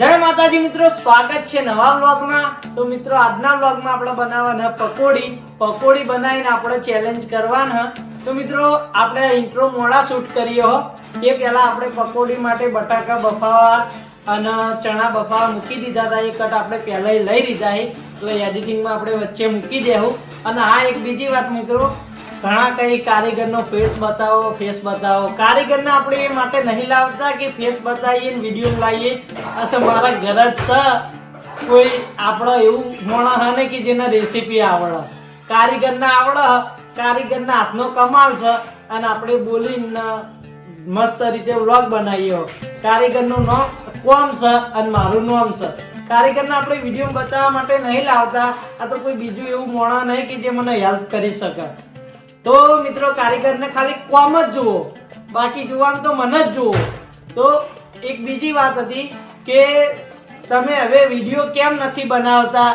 જય માતાજી મિત્રો, સ્વાગત છે નવા વ્લોગમાં। તો મિત્રો આજના વ્લોગમાં આપણે બનાવવાના પકોડી બનાવીને આપણે ચેલેન્જ કરવાના। તો મિત્રો આપણે ઇન્ટ્રો મોડા શૂટ કર્યો એ પહેલા આપણે પકોડી માટે બટાકા બફાવા અને ચણા બફાવા મૂકી દીધા હતા। એ કટ આપણે પહેલા લઈ લીધા છે, એટલે એડિટિંગમાં આપણે વચ્ચે મૂકી દેવું। અને આ એક બીજી વાત મિત્રો, ઘણા કઈ કારીગરનો ફેસ બતાવો કારીગરને આપણે એ માટે નહીં લાવતા કે ફેસ બતાવીએ ને વિડીયો લાવીએ। અચ્છા મારા ઘર જ છે કોઈ આપણો એવું માણસ હે ને કે જેને રેસીપી આવડે, કારીગરને આવડે, કારીગરના હાથનો કમાલ છે અને આપણે બોલીને મસ્ત રીતે વ્લોગ બનાવીએ। કારીગરનું નામ કોમ છે અને મારું નામ છે। કારીગરને આપણે વિડીયો બતાવવા માટે નહીં લાવતા, આ તો કોઈ બીજું એવું માણસ નહીં કે જે મને હેલ્પ કરી શકે। તો મિત્રો કારીગરને ખાલી કોમ જ જુઓ, બાકી જોવાનું તો મને જ જુઓ। તો એક બીજી વાત હતી કે તમે હવે વિડીયો કેમ નથી બનાવતા?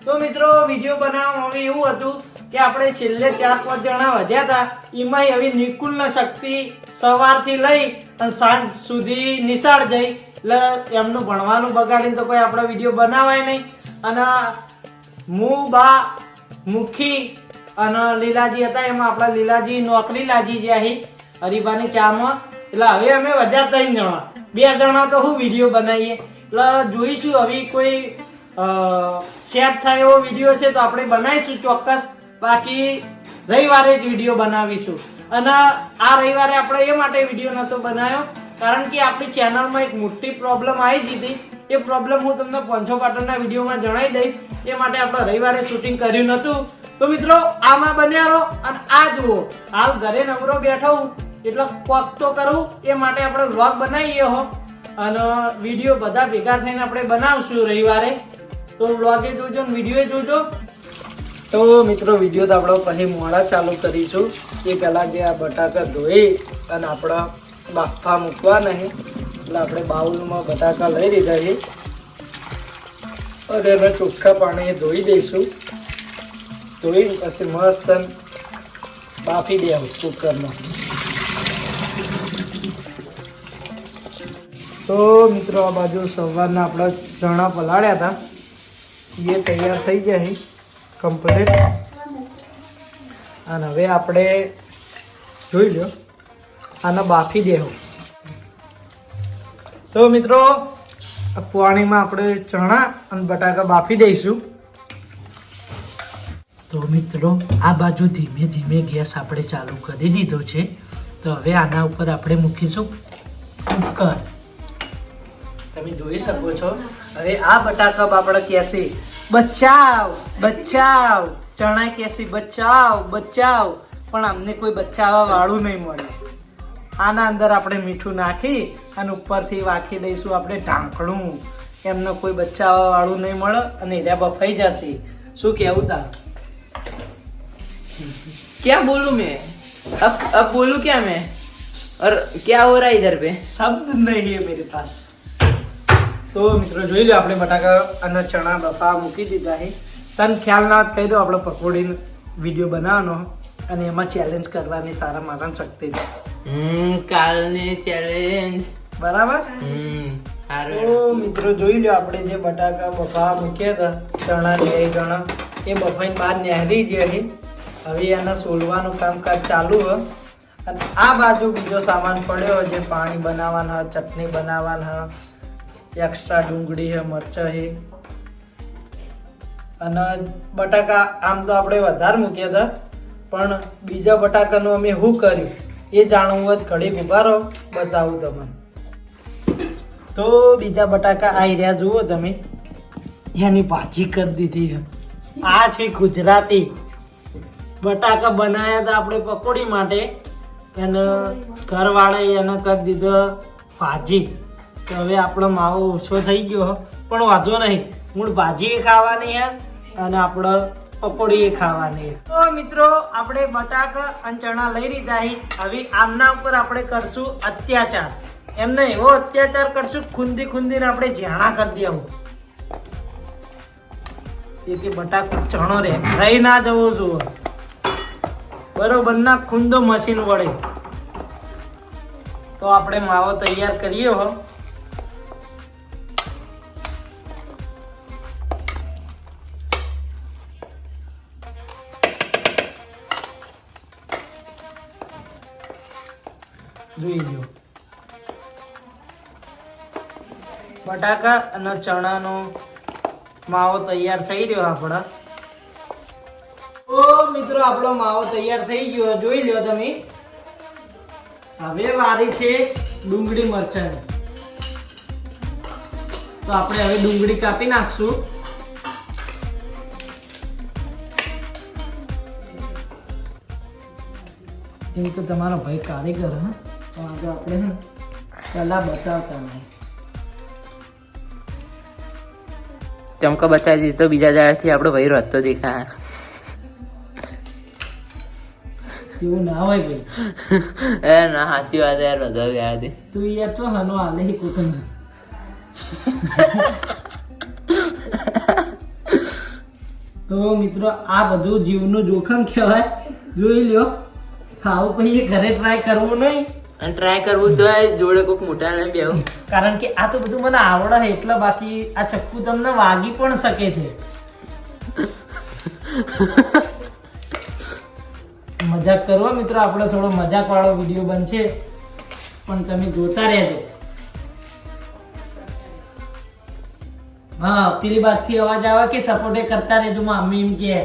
તો મિત્રો વિડીયો બનાવવામાં હવે એવું હતું કે આપણે છેલ્લે 4-5 જણા વધ્યા હતા, એમાં હવે નિકુલને શક્તિ સવારથી લઈ અને સાંજ સુધી નિશાળ જઈ, એટલે એમનું ભણવાનું બગાડીને તો કોઈ આપણે વિડીયો બનાવાય નહીં। અને હું બા મુખી અને લીલાજી હતા, એમાં આપણા લીલાજી નોકરી લાગી ગયા હરીબાની ચામાં, એટલે હવે અમે વધ્યા 3 જણા, 2 જણા તો હું વિડીયો બનાવીએ। એટલે જોઈશું હવે કોઈ સેટ થાય એવો વિડીયો છે તો આપણે બનાવીશું ચોક્કસ, બાકી રવિવારે જ વિડીયો બનાવીશું। અને આ રવિવારે આપણે એ માટે વિડીયો નહોતો બનાવ્યો કારણ કે આપણી ચેનલમાં એક મોટી પ્રોબ્લેમ આવી હતી। એ પ્રોબ્લેમ હું તમને પોંચો પાટણના વિડીયોમાં જણાવી દઈશ, એ માટે આપણે રવિવારે શૂટિંગ કર્યું નહોતું। તો મિત્રો આમાં બન્યા રહો અને આ જુઓ, હાલ ઘરે નવરો બેઠો હું એટલે કોક તો કરું, એ માટે આપણે વ્લોગ બનાવીએ હો અને વિડીયો બધા ભેગા થઈને આપણે બનાવશું રવિવારે। તો વ્લોગે જોજો ને વિડીયો જોજો। તો મિત્રો વિડીયો તો આપણે પછી મોડા ચાલુ કરીશું। એ પહેલાં જે આ બટાકા ધોઈ અને આપણે બાફા મૂકવા નહીં, એટલે આપણે બાઉલમાં બટાકા લઈ લીધા છે અને એને ચોખ્ખા પાણીએ ધોઈ દઈશું। ધોઈ પછી મસ્ત બાફી દેવું કુકરમાં। તો મિત્રો આ બાજુ સવારના આપણા ચણા પલાળ્યા હતા, એ તૈયાર થઈ ગયા છે કમ્પ્લીટ। અને હવે આપણે જોઈ લો આને બાફી દેવું। તો મિત્રો પાણીમાં આપણે ચણા અને બટાકા બાફી દઈશું। તો મિત્રો આ બાજુ ધીમે ધીમે ગેસ આપણે ચાલુ કરી દીધો છે। તો હવે આના ઉપર આપણે મૂકીશું કુકર, તમે જોઈ શકો છો। હવે આ બટાકા આપણે કહેશે બચાવ બચાવ, ચણા કહેશે બચાવ બચાવ, પણ અમને કોઈ બચાવવા વાળું નહીં મળે। આના અંદર આપણે મીઠું નાખી અને ઉપરથી વાખી દઈશું આપણે ઢાંકણું, એમને કોઈ બચાવવા વાળું નહીં મળે અને એરિયા બફાઈ જશે। શું કહેવું તાર? क्या बोलूं मैं? अब बोलूं क्या मैं? और क्या हो रहा है इधर पे? શબ્દ નહીં है मेरे पास। તો મિત્રો જોઈ લો આપણે બટાકા અને ચણા બફા મૂકી દીધા છે। તને ખ્યાલ ના કહી દો, આપણે પકોડીનો વિડીયો બનાવવાનો અને એમાં ચેલેન્જ કરવાની તારા મારા શક્તિ। કાલની ચેલેન્જ બરાબર? સારું। તો મિત્રો જોઈ લો આપણે જે બટાકા બફા મૂક્યા હતા, ચણા 2 ગણા એ બફાઈને બહાર નેહરી ગયા છે। હવે એના સોલવાનું કામકાજ ચાલુ છે। અને આ બાજુ બીજો સામાન પડ્યો જે પાણી બનાવવાના, ચટણી બનાવવાના, એક્સ્ટ્રા ડુંગળી છે, મરચાં છે અને બટાકા આમ તો આપણે વધારે મૂક્યા હતા, પણ બીજા બટાકાનું અમે શું કર્યું એ જાણવું હોય ઘડી ઉભા રહો, બતાવું તમને। તો બીજા બટાકા આવી રહ્યા જુઓ તમે, એની ભાજી કરી દીધી છે। આ છે ગુજરાતી બટાકા બનાવ્યા હતા આપણે પકોડી માટે, એને ઘરવાળાએ એને કરી દીધો ભાજી। તો હવે આપણો માવો ઓછો થઈ ગયો, પણ વાંધો નહીં, મૂળ ભાજી એ ખાવાની છે અને આપણે પકોડી એ ખાવાની છે। તો મિત્રો આપણે બટાકા અને ચણા લઈ લીધા છે। હવે આમના ઉપર આપણે કરશું અત્યાચાર, એમને એવો અત્યાચાર કરશું ખૂંદી ખૂંદીને આપણે ઝાણા કરી દેવું કે બટાકો ચણો રહી ના જવો જુઓ, બરોબર ના ખૂંદો મશીન વડે। તો આપણે માવો તૈયાર કરીએ હો। જોઈ લો બટાકા અને ચણાનો માવો તૈયાર થઈ રહ્યો આપણા. તો મિત્રો આપણો માવો તૈયાર થઈ ગયો, જોઈ લો તમે. હવે વારી છે ડુંગળી મરચાંની. તો આપણે હવે ડુંગળી કાપી નાખશું. એમ તો તમારો ભાઈ કારીગર હા, તો આજે આપણે કલા બતાવતા નહીં. ચમકો બતાવી દીધી તો બીજા દાડથી આપણો ભાઈ રસ્તો દેખા. એવું ના હોય ભાઈ. એ ના સાચી વાત યાર, બધા ગયા હતી. તું યાર તો હનો હાલે હી કુટુંબ. તો મિત્રો આ બધું જીવનું જોખમ કહેવાય. જોઈ લ્યો, ખાવું કહીએ ઘરે ટ્રાય કરવું નહીં. અને ટ્રાય કરવું તો જોડે કોઈક મોટા ને બેવું. કારણ કે આ તો બધું મને આવડે છે એટલે. બાકી આ ચક્કુ તમને વાગી પણ શકે છે. મજાક કરવા મિત્રો, આપણો થોડો મજાક વાળો વિડીયો બનશે, પણ તમે જોતા રહેજો. હા, પેલી બાજુથી અવાજ આવે કે સપોર્ટ કરતા રહેજો મમ્મી એમ કે,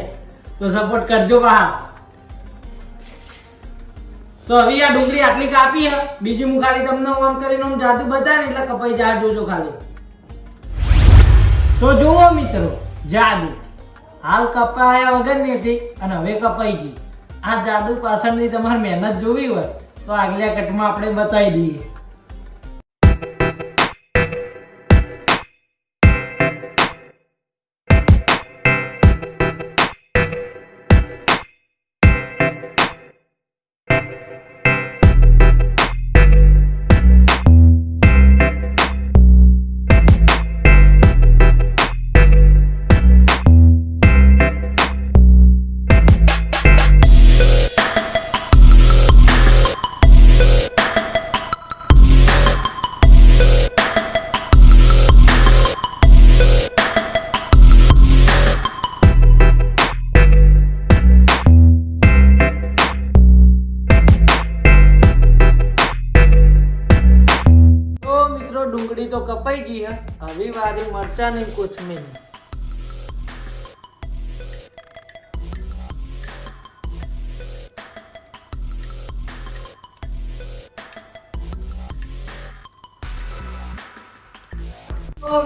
તો સપોર્ટ કરજો બા. તો હવે આ ડુંગળી આટલી કાપી હે, બીજી હું ખાલી તમને આમ કરીને આમ જાદુ બતાવે એટલે કપાઈ જાય. જોજો ખાલી. તો જુઓ મિત્રો, જાદુ હાલ કપાયા વગર નથી અને હવે કપાઈ ગઈ. આ જાદુ પાછળની તમારે મહેનત જોવી હોય તો આગલા કટમાં આપણે બતાવી દઈએ. ડુંગળી તો કપાઈ ગઈ હે, હવે વારી મરચાં ને કોથમીર.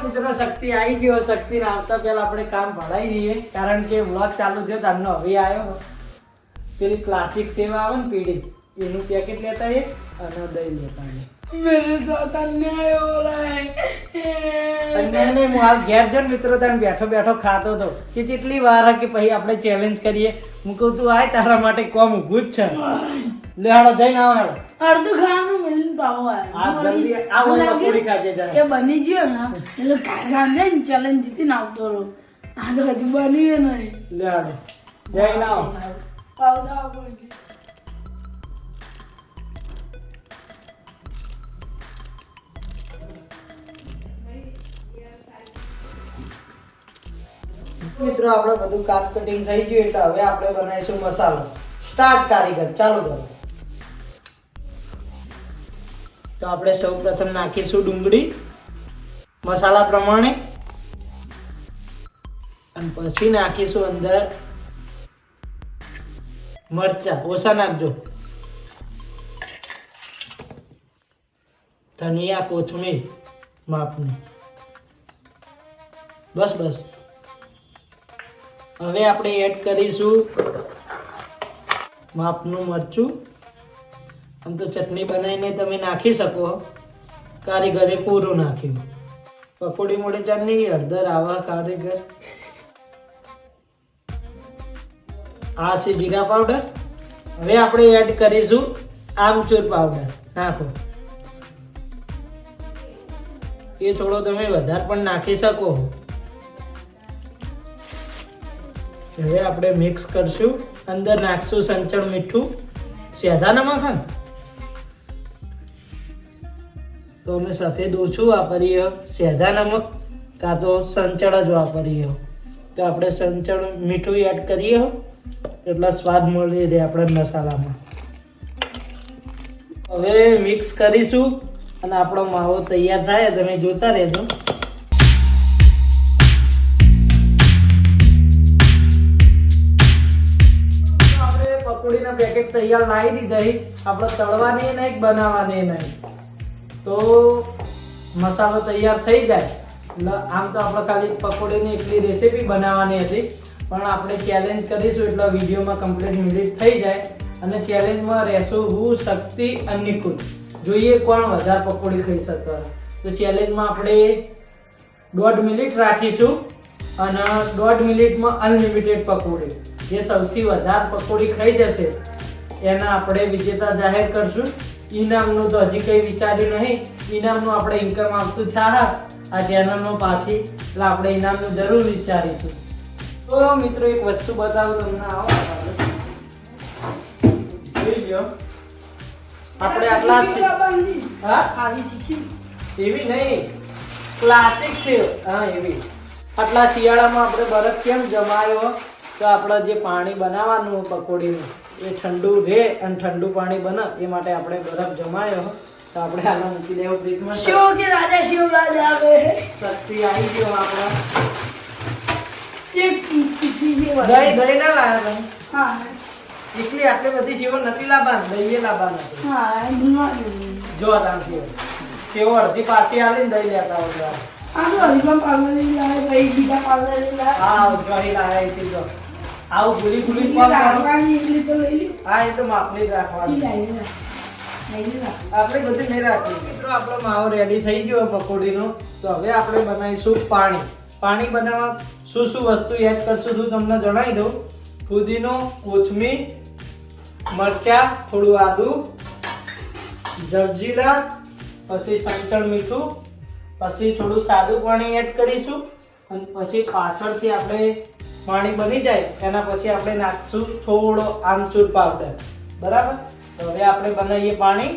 મિત્રો શક્તિ આવી ગયો. શક્તિ આવતા પહેલા આપણે કામ ભણાઈ દઈએ, કારણ કે વ્લોગ ચાલુ થયો તારનો હવે આવ્યો. પેલી ક્લાસિક સેવા આવે ને પીડી, એનું પેકેટ લેતા એ અને દહીં લેતા એ. मेरे साथ अन्याय हो रहा है. अन्याय नहीं, હું હાલ ઘેર જઈને મિત્રો તને બેઠો બેઠો ખાતો હતો કે કેટલી વાર કે પછી આપણે ચેલેન્જ કરીએ. હું કહું તું આય, તારા માટે કોમ ઊભું જ છે. લે હાડો જઈને આવો હાડો. अर्ध खाना मिलन पाओ है. આ જલ્દી આવો ને પકોડી ખાજે જરા. કે બની ગયો ને એટલે કાકા ને ચેલેન્જ જીતીને આવતો રહો. આ તો હજુ બન્યું નહીં. લે હાડો જઈને આવો. આવતા પડશે. મિત્રો આપણે બધું કાપ કટિંગ થઈ ગયું એટલે હવે આપણે બનાવીશું મસાલો. સ્ટાર્ટ કારીગર, ચાલુ કરો. તો આપણે સૌપ્રથમ નાખીશું ડુંગળી મસાલા પ્રમાણે, અને પછી નાખીશું અંદર મરચા. ઓછા નાખજો. ધનિયા, કોથમીર માપની. બસ બસ. હવે આપણે એડ કરીશું માપનું મરચું. આમ તો ચટણી બનાવીને તમે નાખી શકો, કારીગરે કોરું નાખ્યું. પકોડી મોડે ચટણી હળદર આવા કારીગર. આ છે જીરા પાવડર. હવે આપણે એડ કરીશું આમચૂર પાવડર. નાખો. એ થોડો તમે વધારે પણ નાખી શકો. હવે આપણે મિક્સ કરશું. અંદર નાખશું સંચળ મીઠું, સેધા નમક. તો અમે સફેદ ઓછું વાપરીએ, સેધા નમક કાં તો સંચળ જ વાપરીએ. તો આપણે સંચળ મીઠું એડ કરીએ એટલે સ્વાદ મળી રહે આપણા મસાલામાં. હવે મિક્સ કરીશું અને આપણો માવો તૈયાર થાય તમે જોતા રહેજો. આપણે પકોડીના પેકેટ તૈયાર લાવી દીધા. આપણે તળવાની નહીં બનાવવાની નહીં. તો મસાલો તૈયાર થઈ જાય એટલે આમ તો આપણે ખાલી પકોડીની એટલી રેસીપી બનાવવાની હતી, પણ આપણે ચેલેન્જ કરીશું એટલે વિડીયોમાં કમ્પ્લીટ મિનિટ થઈ જાય. અને ચેલેન્જમાં રહેશું હું, શક્તિ અને નિકુલ. જોઈએ કોણ વધારે પકોડી ખાઈ શકે. તો ચેલેન્જમાં આપણે 1.5 મિનિટ રાખીશું અને 1.5 મિનિટમાં અનલિમિટેડ પકોડી. જે સૌથી વધારે પકોડી ખાઈ જશે એના આપણે વિજેતા જાહેર કરશું. ઇનામનું તો હજી કંઈ વિચાર્યું નહીં. ઇનામનું આપણે ઇન્કમ આવતું થયા આ ચેનલમાં પાછી, એટલે આપણે ઇનામનું જરૂર વિચારીશું. તો મિત્રો એક વસ્તુ બતાવું તમને. આવો જોઈ લો. આપણે આટલા હા એવી નહીં, ક્લાસિક છે. હા એવી. આટલા શિયાળામાં આપણે બરફ કેમ જમાયો? તો આપણે જે પાણી બનાવવાનું પકોડીનું એ ઠંડુ રહે અને ઠંડુ પાણી બને એ માટે આપણે બરફ જમાયો. તો આપણે આને મૂકી દેવો ફ્રીજમાં. શિવ કે રાજા આવે. શક્તિ આવી ગયો આપણા. એક ચીકી છે. દહીં ના લાયા તમે? હા એટલી આટલી બધી સેવો નથી લાવવાની, દહીં લાવવાના છે. હા ભૂલવા દે. જો આમ સેવો અડધી પાછી આવીને દહીં લેતા હોય. આ તો હરીમાં પાર્લર લાવે ભાઈ, બીજા પાર્લર લાવે. હા જોઈ લાયા છે. જો આવું ભૂલી ભૂલી કોણ કરો? રાખવાની એટલી તો લઈ લે. હા એ તો માપની જ રાખવાની. આટલી બધી નહીં રાખવી. મિત્રો આપણો માવો રેડી થઈ ગયો પકોડીનો. તો હવે આપણે બનાવીશું પાણી. પાણી બનાવવા શું શું વસ્તુ એડ કરશું હું તમને જણાવી દઉં. ફુદીનો, કોથમીર, મરચાં, થોડું આદુ, જલજીરા, પછી સંચળ મીઠું, પછી થોડું સાદું પાણી એડ કરીશું અને પછી પાછળથી આપણે પાણી બની જાય એના પછી આપણે નાખશું થોડો આમચૂર પાવડર. બરાબર. તો હવે આપણે બનાવીએ પાણી.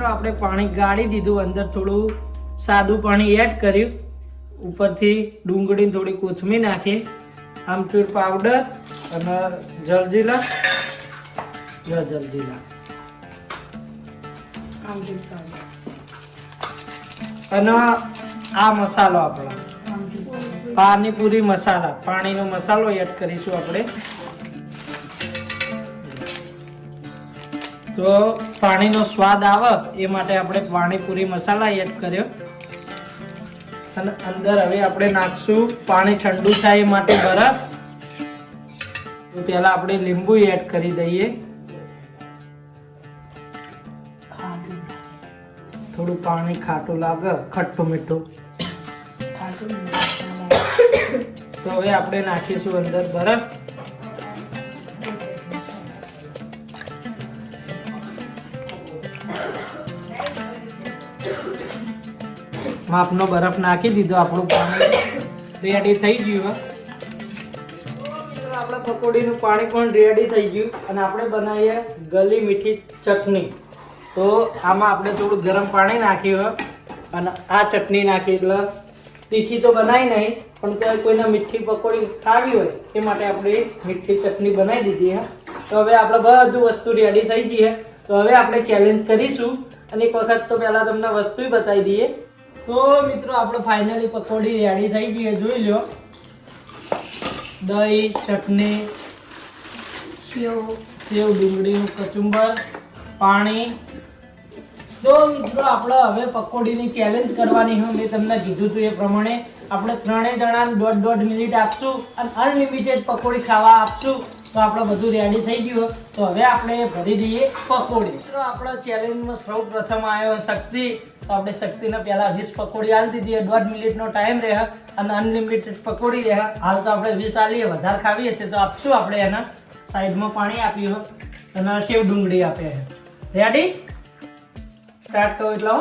આપણે પાણી ગાળી દીધું, અંદર થોડું સાદું પાણી એડ કર્યું, ઉપરથી ડુંગળી થોડી કોથમીર નાખી, આમચૂર પાવડર અને જલજીરા. અને આ મસાલો આપણો પાણીપુરી મસાલા, પાણીનો મસાલો એડ કરીશું આપણે. તો પાણીનો સ્વાદ આવે એ માટે આપણે પાણીપુરી મસાલા એડ કર્યો. અને અંદર હવે આપણે નાખશું પાણી ઠંડુ થાય એ માટે બરફ. તો પહેલા આપણે લીંબુ એડ કરી દઈએ. થોડું પાણી ખાટું લાગે, ખટ્ટું મીઠું. તો હવે આપણે નાખીશું અંદર બરફ. માપનો બરફ નાખી દીધો. આપણું પાણી રેડી થઈ ગયું. આપણે પકોડીનું પાણી પણ રેડી થઈ ગયું અને આપણે બનાવીએ ગલી મીઠી ચટણી. તો આમાં આપણે થોડું ગરમ પાણી નાખ્યું અને આ ચટણી નાખી. એટલે તીખી તો બનાવી નહીં, પણ તો કોઈને મીઠી પકોડી ખાવી હોય એ માટે આપણે મીઠી ચટણી બનાવી દીધી. તો હવે આપણે બધું વસ્તુ રેડી થઈ ગઈ. તો હવે આપણે ચેલેન્જ કરીશું અને એક વખત તો પહેલાં તમને વસ્તુ બતાવી દઈએ. તો મિત્રો આપણે ફાઇનલી પકોડી રેડી થઈ ગઈ. જોઈ લો. દહીં, ચટણી, સેવ, ડુંગળીનું કચુંબર, પાણી. તો મિત્રો આપણે હવે પકોડીની ચેલેન્જ કરવાની હોય. મેં તમને કીધું હતું એ પ્રમાણે આપણે ત્રણેય જણાને 1.5 મિનિટ આપશું અને અનલિમિટેડ પકોડી ખાવા આપશું. તો આપણે બધું રેડી થઈ ગયું. તો હવે આપણે ભરી દઈએ પકોડી. મિત્રો આપણા ચેલેન્જમાં સૌ પ્રથમ આવ્યો શક્તિ. તો આપણે શક્તિને પહેલા 20 પકોડી આપી દીધી. 1.5 મિનિટનો ટાઈમ રહે અને અનલિમિટેડ પકોડી રહે. હાલ તો આપણે 20 આલીએ, વધારે ખાવીએ છીએ તો આપશું આપણે એના. સાઈડમાં પાણી આપ્યું અને સેવ ડુંગળી આપે. રેડી? સ્ટાર્ટ કરો. એટલે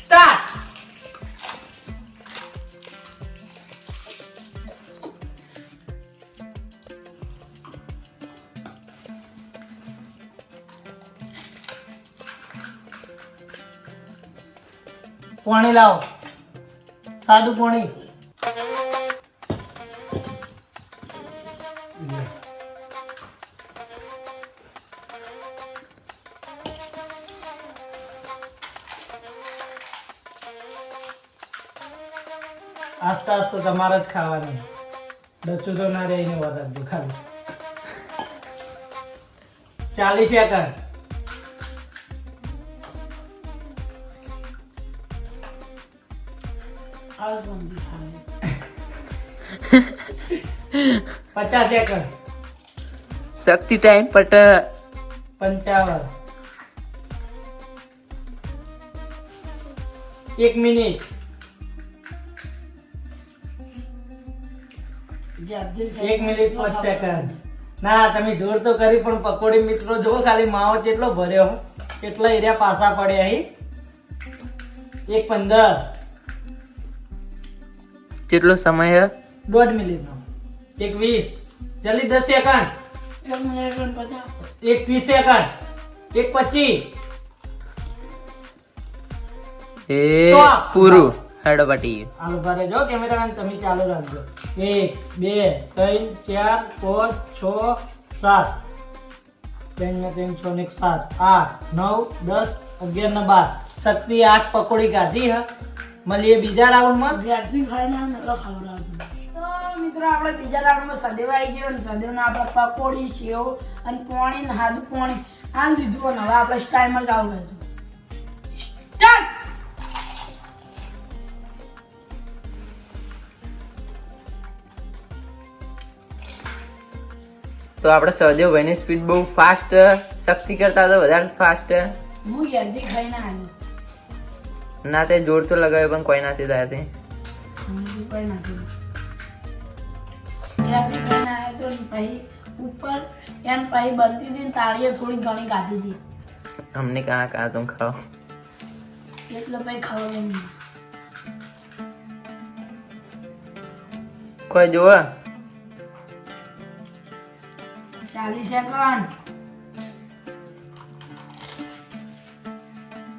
સ્ટાર્ટ. પાણી લાવો, સાદું પાણી. આસ્તે આસ્તે તમારે જ ખાવાનું, ડચું તો ના રહીને વધારજો ખાલી. 40 સેકન્ડ. આજ બંધી ખાય 50 સેકન્ડ. શક્તિ ટાઈમ પટ 55. 1 મિનિટ. જલ્દી 1 મિનિટ 5 સેકન્ડ. ના તમે જોર તો કરી પણ પકોડી મિત્રો જો ખાલી માવો કેટલો ભર્યો, કેટલા એરિયા પાસા પડ્યા અહીં. 1:15. કેટલો સમય હે? 1.5 મિનિટનો. 1:20. જલ્દી 10 સેકન્ડ. 1 મિનિટ અને 50. 1:30 સેકન્ડ. 1:25. એ Stop. પૂરું હેડો પટી ગયું. હાલો ભરે જો કેમેરામેન તમે ચાલુ રાખજો. 1 2 3 4 5 6 7. 3 ને 3 6 ને 7 8 9 10 11 ને 12. શક્તિ 8 પકોડી ખાધી હ. મળીએ બીજા રાઉન્ડમાં. જ્યારથી ખાઈને આમ એટલો ખવડાવજો. તો મિત્રો આપણે બીજા રાઉન્ડમાં સદેવ આવી ગયો અને સદેવના આપણે પકોડી સેવ અને પાણી ને સાદું પાણી આ લીધું અને હવે આપણે ટાઈમર ચાલુ કરીશું. સ્ટાર્ટ. તો આપણે સહદેવભાઈની સ્પીડ બહુ ફાસ્ટ, શક્તિ કરતા તો વધારે ફાસ્ટ. હું જ્યારથી ખાઈને આવી ના તે જોર તો લગાવ્યો પણ કોઈ નથી થયા તે. કોઈ નથી જ્યારથી ખાઈને આવ્યો તો પછી ઉપર એમ પછી બનતી હતી ને તાળીએ થોડી ઘણી ખાધી હતી અમને કहाँ कहाँ तुम खाओ. એટલે પછી ખાવાનું નહીં. કોઈ જોવા 40 સેકન્ડ.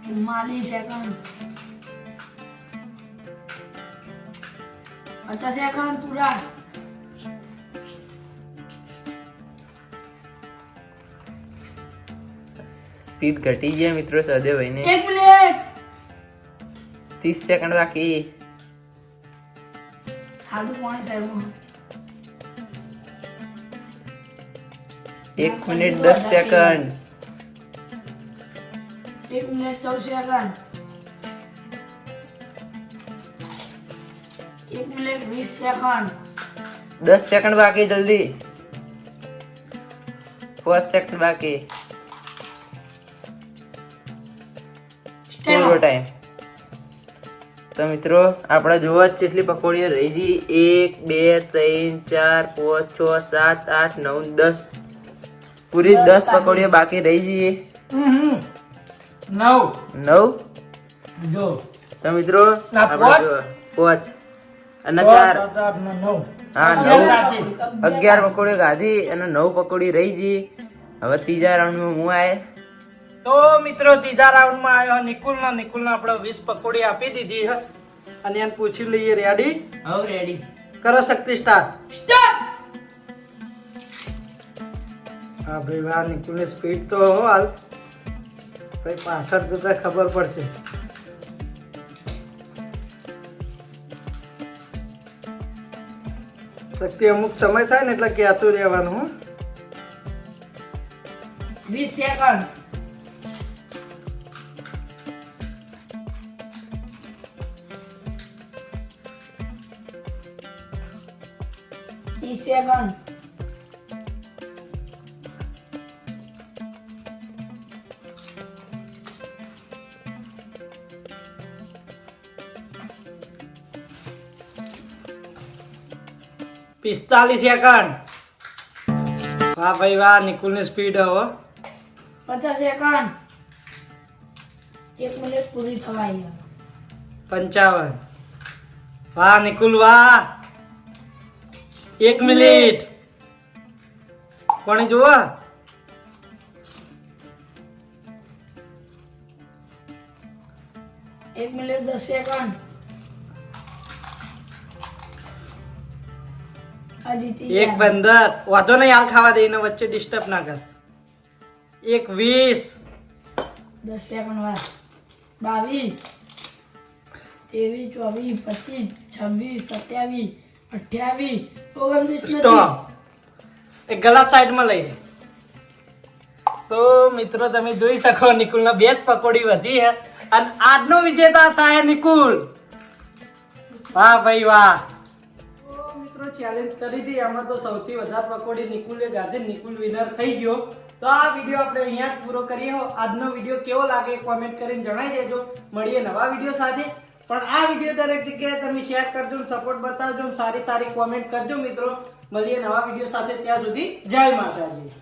44 સેકન્ડ. 50 સેકન્ડ પૂરા. સ્પીડ ઘટી ગયા મિત્રો સહદેવભાઈને. 1 મિનિટ. 30 સેકન્ડ બાકી. હાલું પાણી સાઈડમાં. 1 minute 10 second. 1 minute 14 second. 1 minute 20 second. 10 second બાકી જલ્દી. 5 સેકન્ડ બાકી. પૂરો ટાઈમ. તો મિત્રો આપણે જોવા જ કેટલી પકોડીઓ રહી ગઈ. 1 2 3 4 5 6 7 8 9 10. પૂરી 10 પકોડીઓ બાકી રહી ગઈ. 9. 9. જો તો મિત્રો ના, આપણે જો 5 અને 4 હા 9 11 પકોડીઓ ખાધી અને 9 પકોડી રહી ગઈ. હવે ત્રીજા રાઉન્ડમાં હું આય. તો મિત્રો ત્રીજા રાઉન્ડમાં આવ્યો નિકુલનો. નિકુલને આપણે 20 પકોડી આપી દીધી છે અને એને પૂછી લઈએ. રેડી? હવે રેડી કરો શક્તિ સ્ટાર્ટ. સ્ટાર્ટ. હા ભાઈ વાહ, નિકુલની સ્પીડ તો હાલ ભાઈ પાછળ જતા ખબર પડશે. શક્તિ અમુક સમય થાય ને એટલે કહેતું રહેવાનું. હો 20 સેકન્ડ. 30 સેકન્ડ. 45 સેકન્ડ. વાહ ભાઈ વાહ, નિકુલની સ્પીડ હો. 50 સેકન્ડ. 1 મિનિટ પૂરી થવા આવી. 55. વાહ નિકુલ વાહ. 1 મિનિટ. કોણ જુઓ? 1 મિનિટ 10 સેકન્ડ. આ જીતી એક ગયા. 15 વાંધો નહીં, હાલ ખાવા દે, એને વચ્ચે ડિસ્ટર્બ ના કર. 1 20 10 સેકન્ડ વાર. 22 23 24 25 26 27 28 29 સ્ટોપ. એક ગ્લાસ સાઈડમાં લઈ લે. તો મિત્રો તમે જોઈ શકો નિકુલના 2 જ પકોડી વધી છે અને આજનો વિજેતા થાય નિકુલ. વાહ ભાઈ વાહ. તો મિત્રો ચેલેન્જ કરી હતી, આમાં તો સૌથી વધારે પકોડી નિકુલે ગાધી, નિકુલ વિનર થઈ ગયો. તો આ વિડીયો આપણે અહીંયા જ પૂરો કરીએ. આજનો વિડીયો કેવો લાગે કોમેન્ટ કરીને જણાવી દેજો. મળીએ નવા વિડીયો સાથે. પણ આ વિડીયો દરેક જગ્યાએ તમે શેર કરજો, સપોર્ટ બતાવજો, સારી સારી કોમેન્ટ કરજો મિત્રો. મળીએ નવા વિડીયો સાથે, ત્યાં સુધી જય માતાજી.